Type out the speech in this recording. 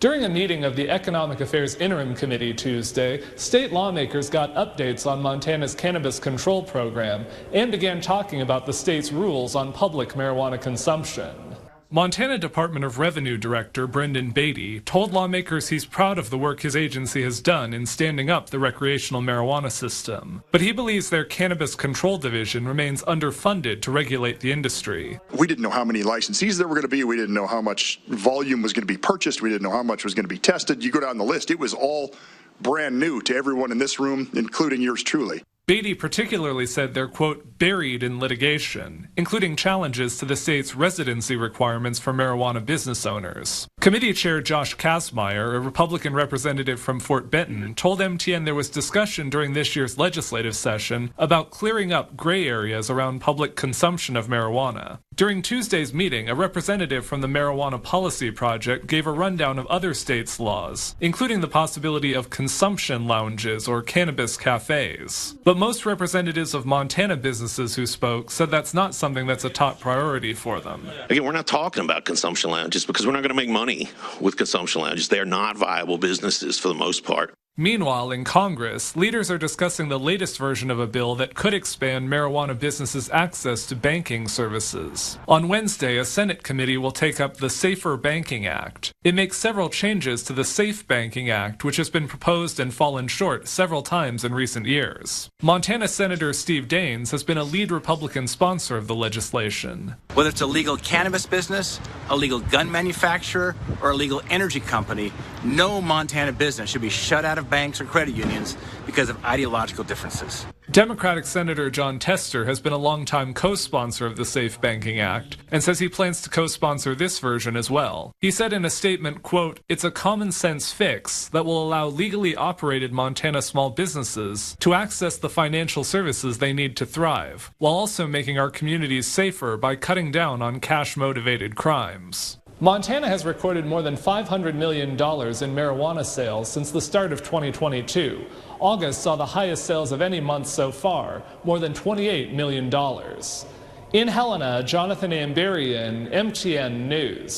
During a meeting of the Economic Affairs Interim Committee Tuesday, state lawmakers got updates on Montana's cannabis control program and began talking about the state's rules on public marijuana consumption. Montana Department of Revenue Director Brendan Beatty told lawmakers he's proud of the work his agency has done in standing up the recreational marijuana system, but he believes their Cannabis Control Division remains underfunded to regulate the industry. We didn't know how many licensees there were going to be. We didn't know how much volume was going to be purchased. We didn't know how much was going to be tested. You go down the list, it was all brand new to everyone in this room, including yours truly. Beatty particularly said they're, quote, buried in litigation, including challenges to the state's residency requirements for marijuana business owners. Committee Chair Josh Kazmaier, a Republican representative from Fort Benton, told MTN there was discussion during this year's legislative session about clearing up gray areas around public consumption of marijuana. During Tuesday's meeting, a representative from the Marijuana Policy Project gave a rundown of other states' laws, including the possibility of consumption lounges or cannabis cafes. But most representatives of Montana businesses who spoke said that's not something that's a top priority for them. Again, we're not talking about consumption lounges because we're not going to make money with consumption lounges. They are not viable businesses for the most part. Meanwhile, in Congress, leaders are discussing the latest version of a bill that could expand marijuana businesses' access to banking services. On Wednesday, a Senate committee will take up the Safer Banking Act. It makes several changes to the Safe Banking Act, which has been proposed and fallen short several times in recent years. Montana Senator Steve Daines has been a lead Republican sponsor of the legislation. Whether it's a legal cannabis business, a legal gun manufacturer, or a legal energy company, no Montana business should be shut out of banks or credit unions because of ideological differences. Democratic Senator John Tester has been a longtime co-sponsor of the Safe Banking Act and says he plans to co-sponsor this version as well. He said in a statement, quote, "It's a common sense fix that will allow legally operated Montana small businesses to access the financial services they need to thrive, while also making our communities safer by cutting down on cash-motivated crimes." Montana has recorded more than $500 million in marijuana sales since the start of 2022. August saw the highest sales of any month so far, more than $28 million. In Helena, Jonathan Amberian, MTN News.